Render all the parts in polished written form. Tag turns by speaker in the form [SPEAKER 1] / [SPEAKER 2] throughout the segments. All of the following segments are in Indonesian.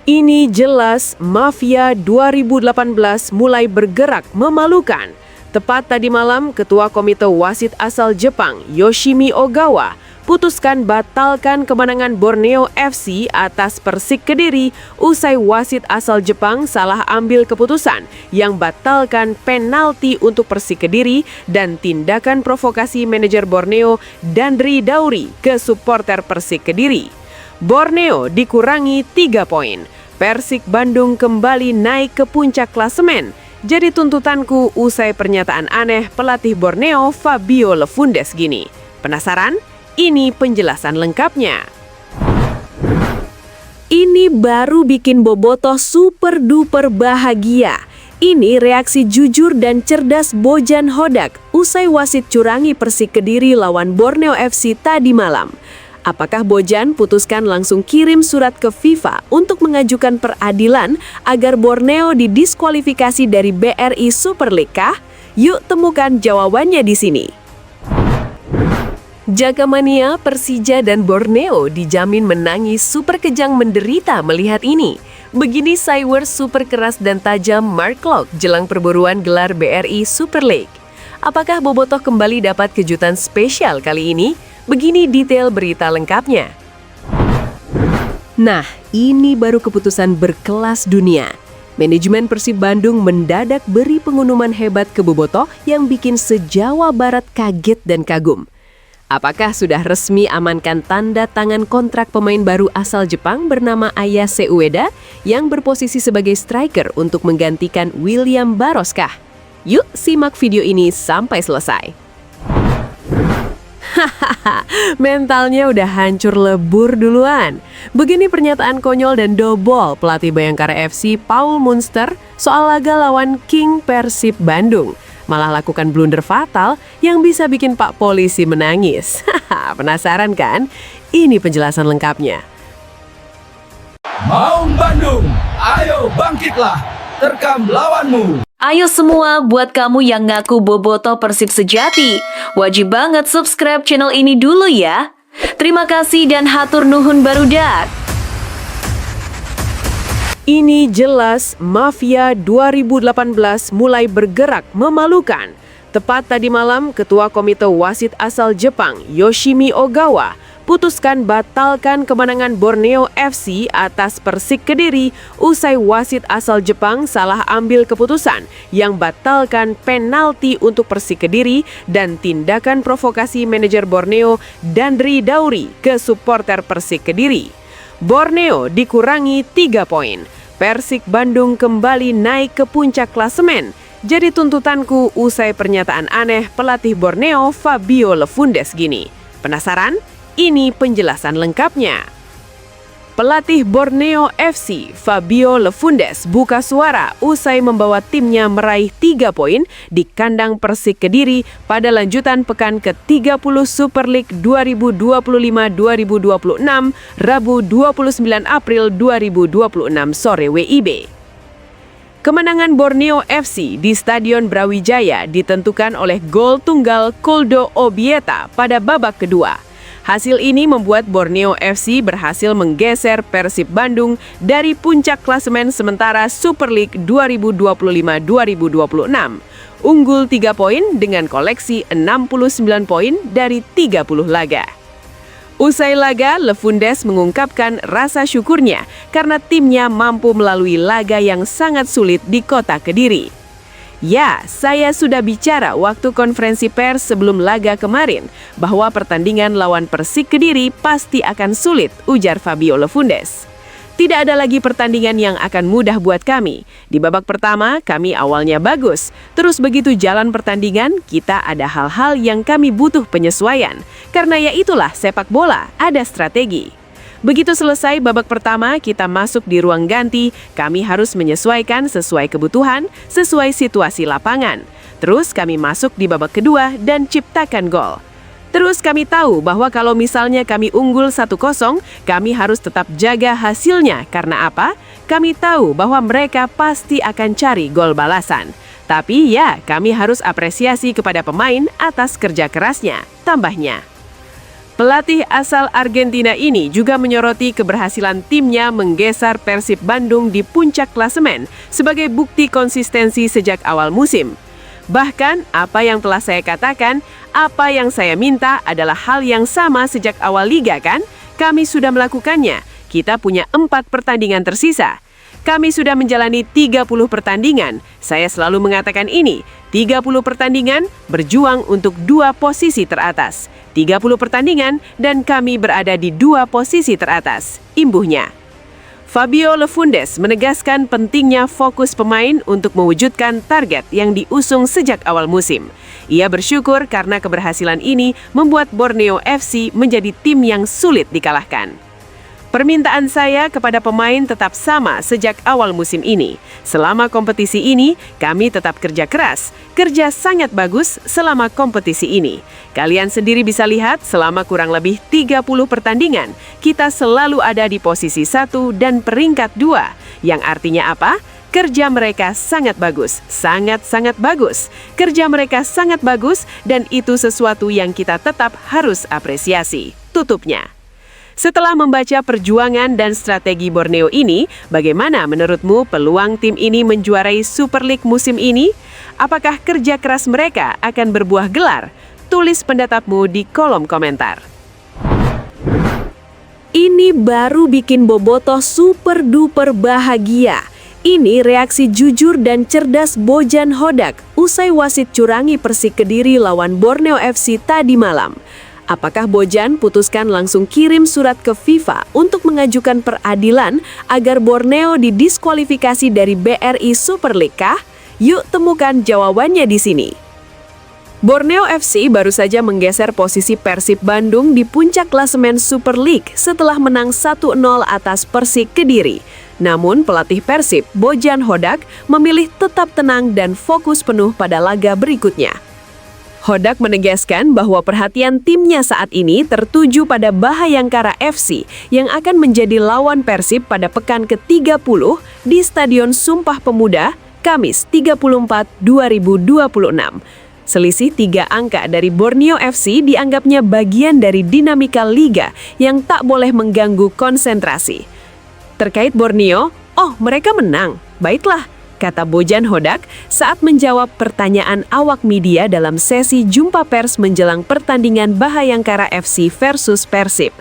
[SPEAKER 1] Ini jelas mafia 2018 mulai bergerak memalukan. Tepat tadi malam, Ketua Komite Wasit asal Jepang, Yoshimi Ogawa, putuskan batalkan kemenangan Borneo FC atas Persik Kediri usai wasit asal Jepang salah ambil keputusan yang batalkan penalti untuk Persik Kediri dan tindakan provokasi manajer Borneo Dandri Dauri ke supporter Persik Kediri. Borneo dikurangi 3 poin. Persik Bandung kembali naik ke puncak klasemen. Jadi tuntutanku usai pernyataan aneh pelatih Borneo Fabio Lefundes gini. Penasaran? Ini penjelasan lengkapnya. Ini baru bikin Bobotoh super duper bahagia. Ini reaksi jujur dan cerdas Bojan Hodak usai wasit curangi Persik Kediri lawan Borneo FC tadi malam. Apakah Bojan putuskan langsung kirim surat ke FIFA untuk mengajukan peradilan agar Borneo didiskualifikasi dari BRI Super League kah? Yuk temukan jawabannya di sini. Jagamania, Persija, dan Borneo dijamin menangis super kejang menderita melihat ini. Begini Cywar super keras dan tajam Mark Klok jelang perburuan gelar BRI Super League. Apakah Bobotoh kembali dapat kejutan spesial kali ini? Begini detail berita lengkapnya. Nah, ini baru keputusan berkelas dunia. Manajemen Persib Bandung mendadak beri pengumuman hebat ke Bobotoh yang bikin se-Jawa Barat kaget dan kagum. Apakah sudah resmi amankan tanda tangan kontrak pemain baru asal Jepang bernama Ayase Ueda yang berposisi sebagai striker untuk menggantikan William Barros kah? Yuk simak video ini sampai selesai. Hahaha, mentalnya udah hancur lebur duluan. Begini pernyataan konyol dan dobol pelatih Bayangkara FC Paul Munster soal laga lawan King Persib Bandung. Malah lakukan blunder fatal yang bisa bikin Pak Polisi menangis. Hahaha, penasaran kan? Ini penjelasan lengkapnya.
[SPEAKER 2] Maung Bandung, ayo bangkitlah, terkam lawanmu.
[SPEAKER 3] Ayo semua, buat kamu yang ngaku Bobotoh Persib sejati, wajib banget subscribe channel ini dulu ya. Terima kasih dan hatur nuhun barudak.
[SPEAKER 1] Ini jelas mafia 2018 mulai bergerak memalukan. Tepat tadi malam, Ketua Komite Wasit asal Jepang, Yoshimi Ogawa, putuskan batalkan kemenangan Borneo FC atas Persik Kediri usai wasit asal Jepang salah ambil keputusan yang batalkan penalti untuk Persik Kediri dan tindakan provokasi manajer Borneo Dandri Dauri ke supporter Persik Kediri. Borneo dikurangi 3 poin. Persik Bandung kembali naik ke puncak klasemen. Jadi tuntutanku usai pernyataan aneh pelatih Borneo Fabio Lefundes gini. Penasaran? Ini penjelasan lengkapnya. Pelatih Borneo FC Fabio Lefundes buka suara usai membawa timnya meraih 3 poin di kandang Persik Kediri pada lanjutan pekan ke-30 Super League 2025-2026 Rabu 29 April 2026 sore WIB. Kemenangan Borneo FC di Stadion Brawijaya ditentukan oleh gol tunggal Koldo Obieta pada babak kedua. Hasil ini membuat Borneo FC berhasil menggeser Persib Bandung dari puncak klasemen sementara Super League 2025-2026. Unggul 3 poin dengan koleksi 69 poin dari 30 laga. Usai laga, Lefundes mengungkapkan rasa syukurnya karena timnya mampu melalui laga yang sangat sulit di kota Kediri. Ya, saya sudah bicara waktu konferensi pers sebelum laga kemarin bahwa pertandingan lawan Persik Kediri pasti akan sulit, ujar Fabio Lefundes. Tidak ada lagi pertandingan yang akan mudah buat kami. Di babak pertama, kami awalnya bagus. Terus begitu jalan pertandingan, kita ada hal-hal yang kami butuh penyesuaian. Karena ya itulah sepak bola, ada strategi. Begitu selesai babak pertama, kita masuk di ruang ganti, kami harus menyesuaikan sesuai kebutuhan, sesuai situasi lapangan. Terus kami masuk di babak kedua dan ciptakan gol. Terus kami tahu bahwa kalau misalnya kami unggul 1-0, kami harus tetap jaga hasilnya. Karena apa? Kami tahu bahwa mereka pasti akan cari gol balasan. Tapi ya, kami harus apresiasi kepada pemain atas kerja kerasnya, tambahnya. Pelatih asal Argentina ini juga menyoroti keberhasilan timnya menggeser Persib Bandung di puncak klasemen sebagai bukti konsistensi sejak awal musim. Bahkan, apa yang telah saya katakan, apa yang saya minta adalah hal yang sama sejak awal liga kan? Kami sudah melakukannya. Kita punya 4 pertandingan tersisa. Kami sudah menjalani 30 pertandingan. Saya selalu mengatakan ini, 30 pertandingan berjuang untuk 2 posisi teratas. 30 pertandingan dan kami berada di 2 posisi teratas. Imbuhnya. Fabio Lefundes menegaskan pentingnya fokus pemain untuk mewujudkan target yang diusung sejak awal musim. Ia bersyukur karena keberhasilan ini membuat Borneo FC menjadi tim yang sulit dikalahkan. Permintaan saya kepada pemain tetap sama sejak awal musim ini. Selama kompetisi ini, kami tetap kerja keras. Kerja sangat bagus selama kompetisi ini. Kalian sendiri bisa lihat selama kurang lebih 30 pertandingan, kita selalu ada di posisi 1 dan peringkat 2. Yang artinya apa? Kerja mereka sangat bagus, sangat-sangat bagus. Kerja mereka sangat bagus dan itu sesuatu yang kita tetap harus apresiasi. Tutupnya. Setelah membaca perjuangan dan strategi Borneo ini, bagaimana menurutmu peluang tim ini menjuarai Super League musim ini? Apakah kerja keras mereka akan berbuah gelar? Tulis pendapatmu di kolom komentar. Ini baru bikin Bobotoh super duper bahagia. Ini reaksi jujur dan cerdas Bojan Hodak usai wasit curangi Persik Kediri lawan Borneo FC tadi malam. Apakah Bojan putuskan langsung kirim surat ke FIFA untuk mengajukan peradilan agar Borneo didiskualifikasi dari BRI Super League kah? Yuk temukan jawabannya di sini. Borneo FC baru saja menggeser posisi Persib Bandung di puncak klasemen Super League setelah menang 1-0 atas Persik Kediri. Namun pelatih Persib, Bojan Hodak, memilih tetap tenang dan fokus penuh pada laga berikutnya. Hodak menegaskan bahwa perhatian timnya saat ini tertuju pada Bhayangkara FC yang akan menjadi lawan Persib pada pekan ke-30 di Stadion Sumpah Pemuda, Kamis 30/4/2026. Selisih 3 angka dari Borneo FC dianggapnya bagian dari dinamika liga yang tak boleh mengganggu konsentrasi. Terkait Borneo, mereka menang. Baiklah, kata Bojan Hodak saat menjawab pertanyaan awak media dalam sesi jumpa pers menjelang pertandingan Bhayangkara FC versus Persib.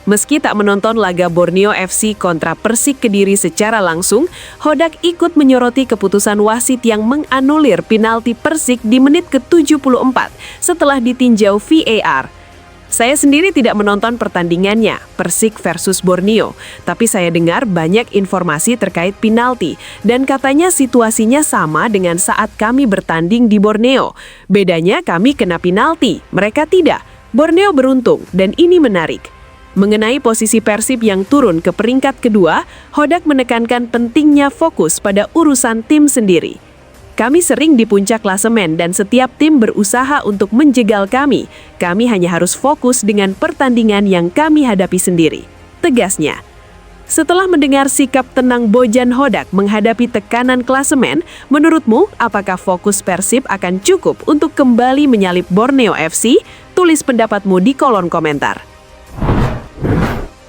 [SPEAKER 1] Meski tak menonton laga Borneo FC kontra Persik Kediri secara langsung, Hodak ikut menyoroti keputusan wasit yang menganulir penalti Persik di menit ke-74 setelah ditinjau VAR. Saya sendiri tidak menonton pertandingannya, Persik versus Borneo, tapi saya dengar banyak informasi terkait penalti dan katanya situasinya sama dengan saat kami bertanding di Borneo. Bedanya kami kena penalti, mereka tidak. Borneo beruntung dan ini menarik. Mengenai posisi Persib yang turun ke peringkat kedua, Hodak menekankan pentingnya fokus pada urusan tim sendiri. Kami sering di puncak klasemen dan setiap tim berusaha untuk menjegal kami. Kami hanya harus fokus dengan pertandingan yang kami hadapi sendiri, tegasnya. Setelah mendengar sikap tenang Bojan Hodak menghadapi tekanan klasemen, menurutmu apakah fokus Persib akan cukup untuk kembali menyalip Borneo FC? Tulis pendapatmu di kolom komentar.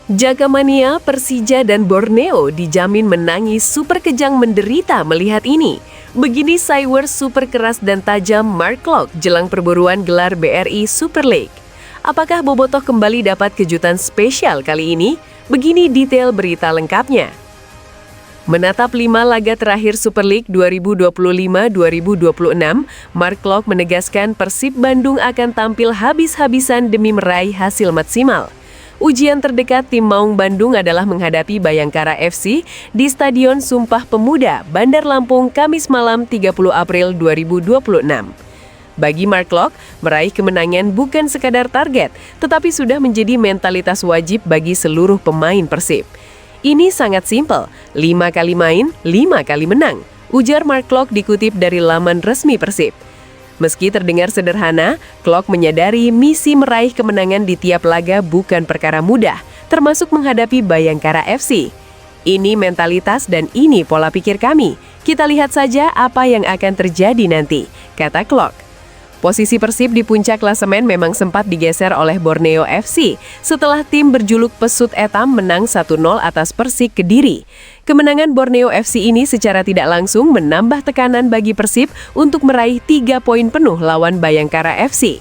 [SPEAKER 1] Jagamania, Persija, dan Borneo dijamin menangis super kejang menderita melihat ini. Begini Cywars super keras dan tajam Mark Klok jelang perburuan gelar BRI Super League. Apakah Bobotoh kembali dapat kejutan spesial kali ini? Begini detail berita lengkapnya. Menatap 5 laga terakhir Super League 2025-2026, Mark Klok menegaskan Persib Bandung akan tampil habis-habisan demi meraih hasil maksimal. Ujian terdekat tim Maung Bandung adalah menghadapi Bhayangkara FC di Stadion Sumpah Pemuda, Bandar Lampung, Kamis malam 30 April 2026. Bagi Mark Klok, meraih kemenangan bukan sekadar target, tetapi sudah menjadi mentalitas wajib bagi seluruh pemain Persib. Ini sangat simpel, 5 kali main, 5 kali menang, ujar Mark Klok dikutip dari laman resmi Persib. Meski terdengar sederhana, Klok menyadari misi meraih kemenangan di tiap laga bukan perkara mudah, termasuk menghadapi Bhayangkara FC. Ini mentalitas dan ini pola pikir kami. Kita lihat saja apa yang akan terjadi nanti, kata Klok. Posisi Persib di puncak klasemen memang sempat digeser oleh Borneo FC setelah tim berjuluk Pesut Etam menang 1-0 atas Persik Kediri. Kemenangan Borneo FC ini secara tidak langsung menambah tekanan bagi Persib untuk meraih 3 poin penuh lawan Bayangkara FC.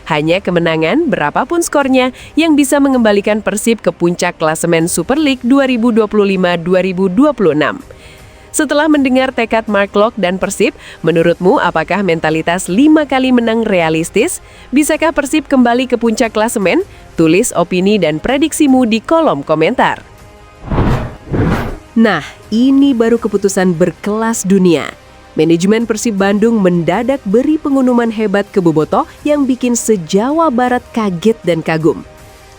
[SPEAKER 1] Hanya kemenangan, berapapun skornya, yang bisa mengembalikan Persib ke puncak klasemen Super League 2025-2026. Setelah mendengar tekad Mark Locke dan Persib, menurutmu apakah mentalitas 5 kali menang realistis? Bisakah Persib kembali ke puncak klasemen? Tulis opini dan prediksimu di kolom komentar. Nah, ini baru keputusan berkelas dunia. Manajemen Persib Bandung mendadak beri pengumuman hebat ke Bobotoh yang bikin se-Jawa Barat kaget dan kagum.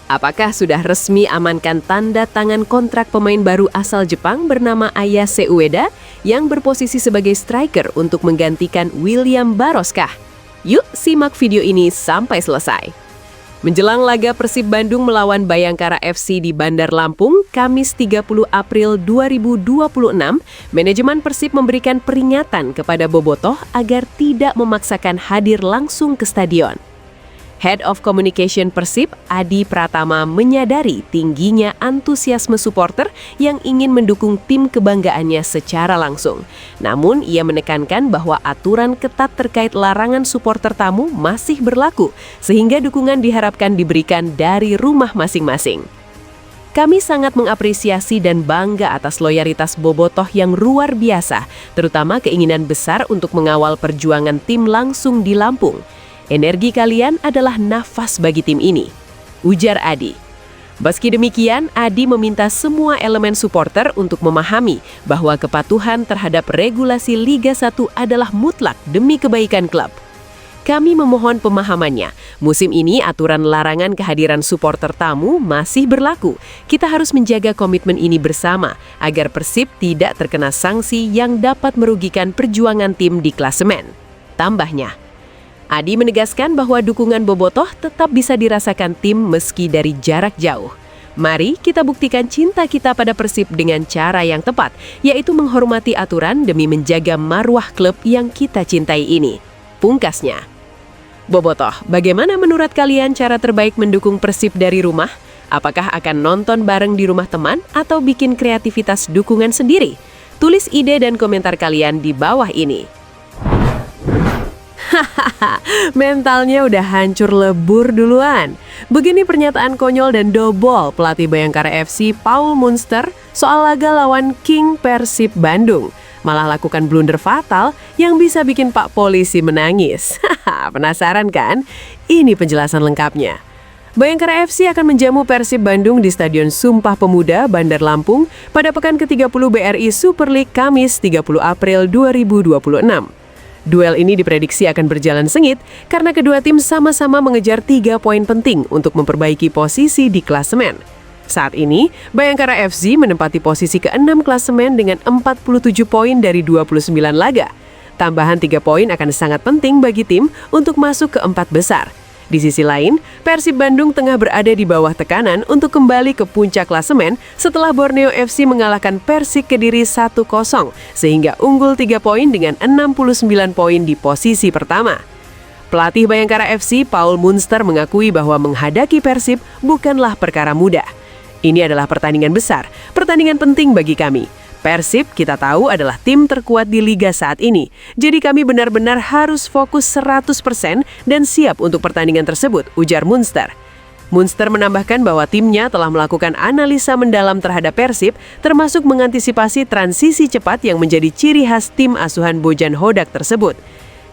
[SPEAKER 1] Apakah sudah resmi amankan tanda tangan kontrak pemain baru asal Jepang bernama Ayase Ueda yang berposisi sebagai striker untuk menggantikan William Baroskah? Yuk simak video ini sampai selesai. Menjelang laga Persib Bandung melawan Bayangkara FC di Bandar Lampung, Kamis 30 April 2026, manajemen Persib memberikan peringatan kepada Bobotoh agar tidak memaksakan hadir langsung ke stadion. Head of Communication Persib, Adi Pratama, menyadari tingginya antusiasme supporter yang ingin mendukung tim kebanggaannya secara langsung. Namun, ia menekankan bahwa aturan ketat terkait larangan supporter tamu masih berlaku, sehingga dukungan diharapkan diberikan dari rumah masing-masing. Kami sangat mengapresiasi dan bangga atas loyalitas Bobotoh yang luar biasa, terutama keinginan besar untuk mengawal perjuangan tim langsung di Lampung. Energi kalian adalah nafas bagi tim ini, ujar Adi. Meski demikian, Adi meminta semua elemen supporter untuk memahami bahwa kepatuhan terhadap regulasi Liga 1 adalah mutlak demi kebaikan klub. Kami memohon pemahamannya. Musim ini aturan larangan kehadiran supporter tamu masih berlaku. Kita harus menjaga komitmen ini bersama agar Persib tidak terkena sanksi yang dapat merugikan perjuangan tim di klasemen. Tambahnya, Adi menegaskan bahwa dukungan Bobotoh tetap bisa dirasakan tim meski dari jarak jauh. Mari kita buktikan cinta kita pada Persib dengan cara yang tepat, yaitu menghormati aturan demi menjaga marwah klub yang kita cintai ini. Pungkasnya. Bobotoh, bagaimana menurut kalian cara terbaik mendukung Persib dari rumah? Apakah akan nonton bareng di rumah teman atau bikin kreativitas dukungan sendiri? Tulis ide dan komentar kalian di bawah ini. Hahaha, mentalnya udah hancur lebur duluan. Begini pernyataan konyol dan dobol pelatih Bayangkara FC Paul Munster soal laga lawan King Persib Bandung. Malah lakukan blunder fatal yang bisa bikin Pak Polisi menangis. Haha, penasaran kan? Ini penjelasan lengkapnya. Bayangkara FC akan menjamu Persib Bandung di Stadion Sumpah Pemuda, Bandar Lampung pada pekan ke-30 BRI Super League Kamis 30 April 2026. Duel ini diprediksi akan berjalan sengit karena kedua tim sama-sama mengejar 3 poin penting untuk memperbaiki posisi di klasemen. Saat ini, Bayangkara FC menempati posisi ke-6 klasemen dengan 47 poin dari 29 laga. Tambahan 3 poin akan sangat penting bagi tim untuk masuk ke 4 besar. Di sisi lain, Persib Bandung tengah berada di bawah tekanan untuk kembali ke puncak klasemen setelah Borneo FC mengalahkan Persik Kediri 1-0 sehingga unggul 3 poin dengan 69 poin di posisi pertama. Pelatih Bayangkara FC Paul Munster mengakui bahwa menghadapi Persib bukanlah perkara mudah. Ini adalah pertandingan besar, pertandingan penting bagi kami. Persib kita tahu adalah tim terkuat di Liga saat ini, jadi kami benar-benar harus fokus 100% dan siap untuk pertandingan tersebut, ujar Munster. Munster menambahkan bahwa timnya telah melakukan analisa mendalam terhadap Persib, termasuk mengantisipasi transisi cepat yang menjadi ciri khas tim asuhan Bojan Hodak tersebut.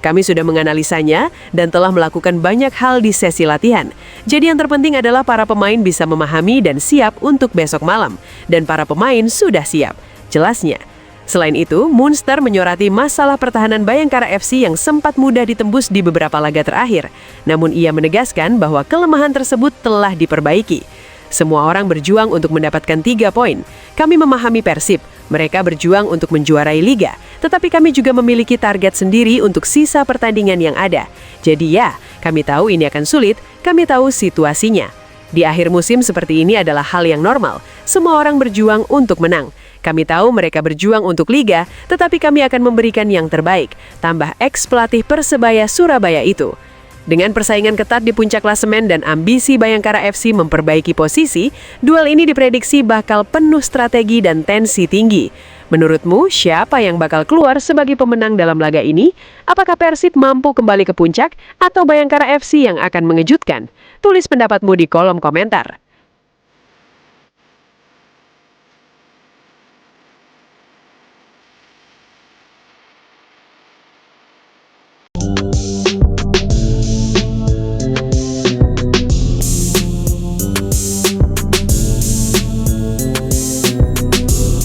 [SPEAKER 1] Kami sudah menganalisanya dan telah melakukan banyak hal di sesi latihan. Jadi yang terpenting adalah para pemain bisa memahami dan siap untuk besok malam, dan para pemain sudah siap. Jelasnya. Selain itu, Munster menyoroti masalah pertahanan Bayangkara FC yang sempat mudah ditembus di beberapa laga terakhir. Namun ia menegaskan bahwa kelemahan tersebut telah diperbaiki. Semua orang berjuang untuk mendapatkan 3 poin. Kami memahami Persib. Mereka berjuang untuk menjuarai liga. Tetapi kami juga memiliki target sendiri untuk sisa pertandingan yang ada. Jadi ya, kami tahu ini akan sulit, kami tahu situasinya. Di akhir musim seperti ini adalah hal yang normal. Semua orang berjuang untuk menang. Kami tahu mereka berjuang untuk Liga, tetapi kami akan memberikan yang terbaik, tambah ex-pelatih Persebaya Surabaya itu. Dengan persaingan ketat di puncak klasemen dan ambisi Bayangkara FC memperbaiki posisi, duel ini diprediksi bakal penuh strategi dan tensi tinggi. Menurutmu, siapa yang bakal keluar sebagai pemenang dalam laga ini? Apakah Persib mampu kembali ke puncak atau Bayangkara FC yang akan mengejutkan? Tulis pendapatmu di kolom komentar.